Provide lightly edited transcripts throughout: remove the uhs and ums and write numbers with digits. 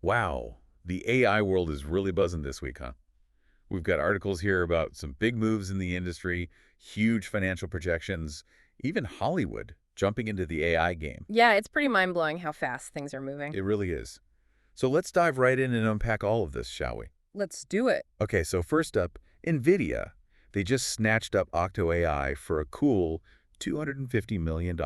Wow, the AI world is really buzzing this week, huh? We've got articles here about some big moves in the industry, huge financial projections, even Hollywood jumping into the AI game. Yeah, it's pretty mind-blowing how fast things are moving. It really is. So let's dive right in and unpack all of this, shall we? Let's do it. Okay, so first up, Nvidia. They just snatched up OctoAI for a cool $250 million.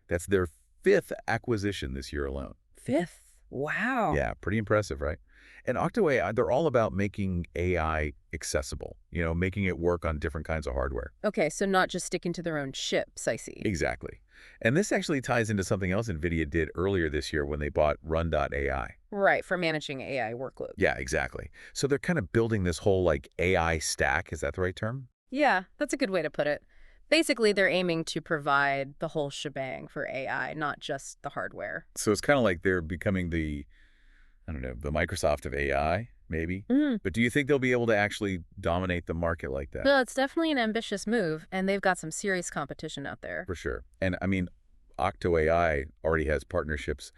That's their fifth acquisition this year alone. Fifth? Wow. Yeah, pretty impressive, right? And OctoAI, they're all about making AI accessible, making it work on different kinds of hardware. Okay, so not just sticking to their own chips, I see. Exactly. And this actually ties into something else NVIDIA did earlier this year when they bought Run.ai. Right, for managing AI workloads. Yeah, exactly. So they're kind of building this whole AI stack. Is that the right term? Yeah, that's a good way to put it. Basically, they're aiming to provide the whole shebang for AI, not just the hardware. So it's kind of like they're becoming I don't know, the Microsoft of AI, maybe. But do you think they'll be able to actually dominate the market like that? Well, it's definitely an ambitious move, and they've got some serious competition out there. For sure. And I mean, OctoAI already has partnerships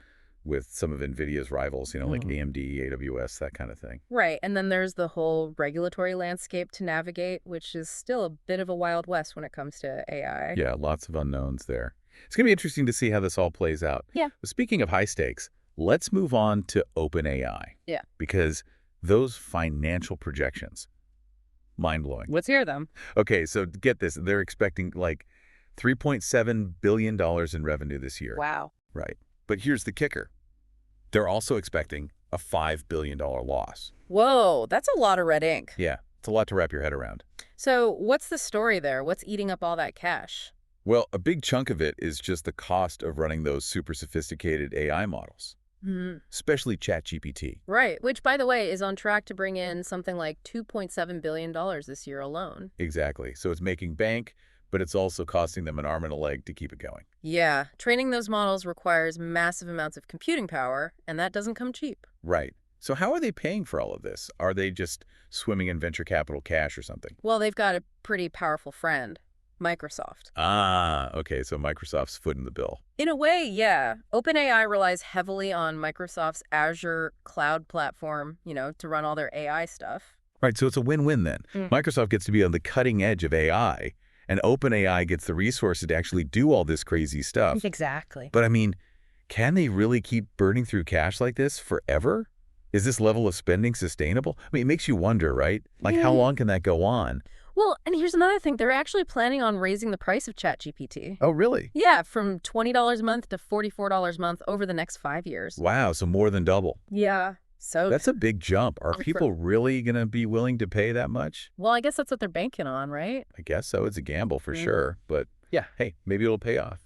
with some of NVIDIA's rivals, like AMD, AWS, that kind of thing. Right, and then there's the whole regulatory landscape to navigate, which is still a bit of a Wild West when it comes to AI. Yeah, lots of unknowns there. It's going to be interesting to see how this all plays out. Yeah. But speaking of high stakes, let's move on to OpenAI. Yeah. Because those financial projections, mind-blowing. Let's hear them. Okay, so get this. They're expecting $3.7 billion in revenue this year. Wow. Right. But here's the kicker. They're also expecting a $5 billion loss. Whoa, that's a lot of red ink. Yeah, it's a lot to wrap your head around. So what's the story there? What's eating up all that cash? Well, a big chunk of it is just the cost of running those super sophisticated AI models, especially ChatGPT. Right, which, by the way, is on track to bring in something like $2.7 billion this year alone. Exactly. So it's making bank, but it's also costing them an arm and a leg to keep it going. Yeah, training those models requires massive amounts of computing power, and that doesn't come cheap. Right. So how are they paying for all of this? Are they just swimming in venture capital cash or something? Well, they've got a pretty powerful friend, Microsoft. Ah, okay, so Microsoft's footing the bill. In a way, yeah. OpenAI relies heavily on Microsoft's Azure cloud platform, to run all their AI stuff. Right, so it's a win-win then. Microsoft gets to be on the cutting edge of AI, and OpenAI gets the resources to actually do all this crazy stuff. Exactly. But I mean, can they really keep burning through cash like this forever? Is this level of spending sustainable? I mean, it makes you wonder, right? How long can that go on? Well, and here's another thing. They're actually planning on raising the price of ChatGPT. Oh, really? Yeah, from $20 a month to $44 a month over the next 5 years. Wow, so more than double. Yeah. So That's a big jump. Are people really going to be willing to pay that much? well, I guess that's what they're banking on, right? I guess so. It's a gamble for sure. But yeah, hey, maybe it'll pay off.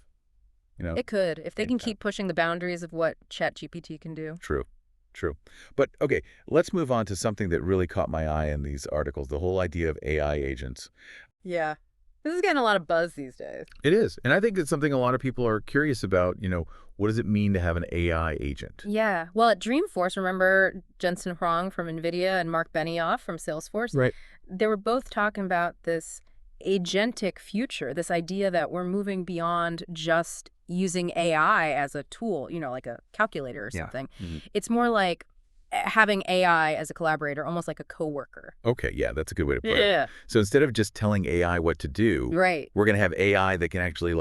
It could, if they can Yeah. keep pushing the boundaries of what ChatGPT can do. True. True. But okay, let's move on to something that really caught my eye in these articles, the whole idea of AI agents. Yeah. This is getting a lot of buzz these days. It is. And I think it's something a lot of people are curious about, what does it mean to have an AI agent? Yeah. Well, at Dreamforce, remember Jensen Huang from Nvidia and Mark Benioff from Salesforce? Right. They were both talking about this agentic future, this idea that we're moving beyond just using AI as a tool, like a calculator or something. It's more like having AI as a collaborator, almost like a coworker. Okay, yeah, that's a good way to put it. So instead of just telling AI what to do, Right. we're going to have AI that can actually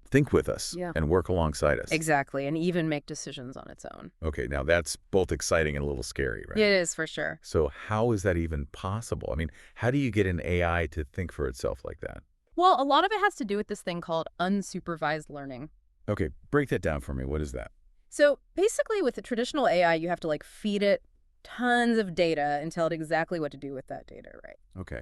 think with us and work alongside us. Exactly, and even make decisions on its own. Okay, now that's both exciting and a little scary, right? It is, for sure. So how is that even possible? I mean, how do you get an AI to think for itself like that? Well, a lot of it has to do with this thing called unsupervised learning. Okay, break that down for me. What is that? So basically, with the traditional AI, you have to feed it tons of data and tell it exactly what to do with that data, right? Okay.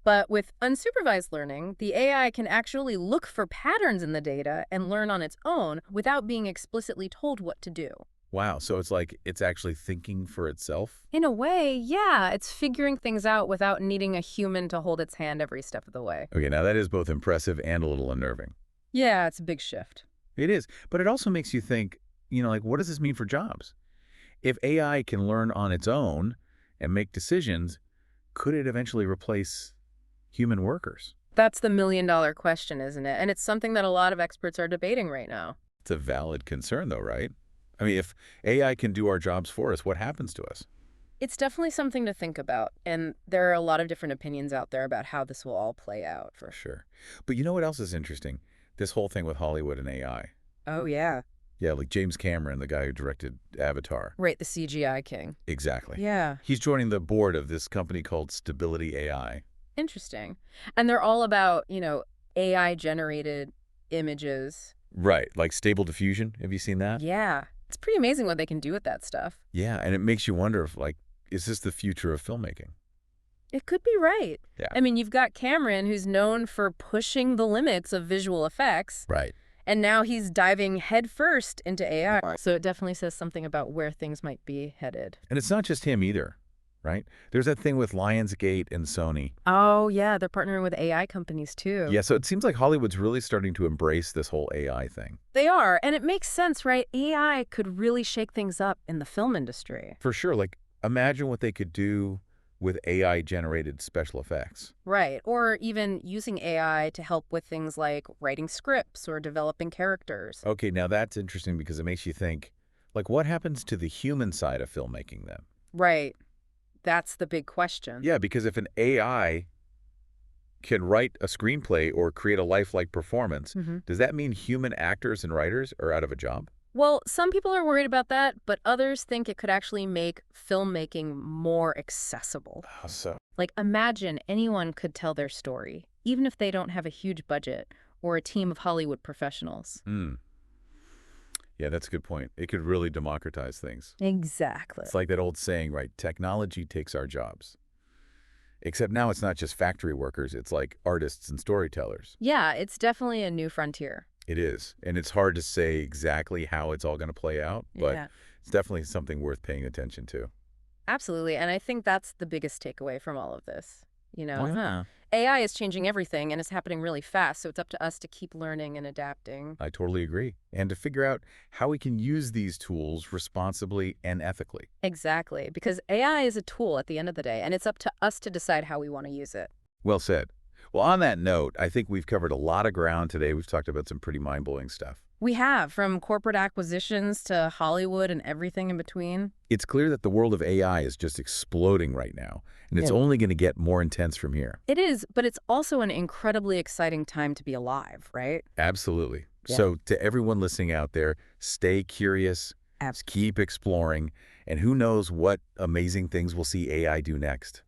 But with unsupervised learning, the AI can actually look for patterns in the data and learn on its own without being explicitly told what to do. Wow, so it's like it's actually thinking for itself? In a way, yeah, it's figuring things out without needing a human to hold its hand every step of the way. Okay, now that is both impressive and a little unnerving. Yeah, it's a big shift. It is, but it also makes you think, what does this mean for jobs? If AI can learn on its own and make decisions, could it eventually replace human workers? That's the million-dollar question, isn't it? And it's something that a lot of experts are debating right now. It's a valid concern, though, right? I mean, if AI can do our jobs for us, what happens to us? It's definitely something to think about, and there are a lot of different opinions out there about how this will all play out. For sure. But you know what else is interesting? This whole thing with Hollywood and AI. Oh, yeah. Yeah, like James Cameron, the guy who directed Avatar. Right, the CGI king. Exactly. Yeah. He's joining the board of this company called Stability AI. Interesting. And they're all about, AI-generated images. Right, like Stable Diffusion. Have you seen that? Yeah. It's pretty amazing what they can do with that stuff. Yeah, and it makes you wonder if, is this the future of filmmaking? It could be right. Yeah. I mean, you've got Cameron, who's known for pushing the limits of visual effects. Right. And now he's diving headfirst into AI. So it definitely says something about where things might be headed. And it's not just him either, right? There's that thing with Lionsgate and Sony. Oh, yeah. They're partnering with AI companies, too. Yeah, so it seems like Hollywood's really starting to embrace this whole AI thing. They are. And it makes sense, right? AI could really shake things up in the film industry. For sure. Imagine what they could do with AI-generated special effects. Right. Or even using AI to help with things like writing scripts or developing characters. Okay, now that's interesting because it makes you think, what happens to the human side of filmmaking then? Right. That's the big question. Yeah, because if an AI can write a screenplay or create a lifelike performance, does that mean human actors and writers are out of a job? Well, some people are worried about that, but others think it could actually make filmmaking more accessible. How so? Like, imagine anyone could tell their story, even if they don't have a huge budget or a team of Hollywood professionals. Yeah, that's a good point. It could really democratize things. Exactly. It's like that old saying, right? Technology takes our jobs. Except now it's not just factory workers. It's like artists and storytellers. Yeah, it's definitely a new frontier. It is. And it's hard to say exactly how it's all going to play out, but it's definitely something worth paying attention to. Absolutely. And I think that's the biggest takeaway from all of this. Yeah. AI is changing everything and it's happening really fast, so it's up to us to keep learning and adapting. I totally agree. And to figure out how we can use these tools responsibly and ethically. Exactly. Because AI is a tool at the end of the day, and it's up to us to decide how we want to use it. Well said. Well, on that note, I think we've covered a lot of ground today. We've talked about some pretty mind-blowing stuff. We have, from corporate acquisitions to Hollywood and everything in between. It's clear that the world of AI is just exploding right now, and it's only going to get more intense from here. It is, but it's also an incredibly exciting time to be alive, right? Absolutely. Yeah. So to everyone listening out there, stay curious, keep exploring, and who knows what amazing things we'll see AI do next.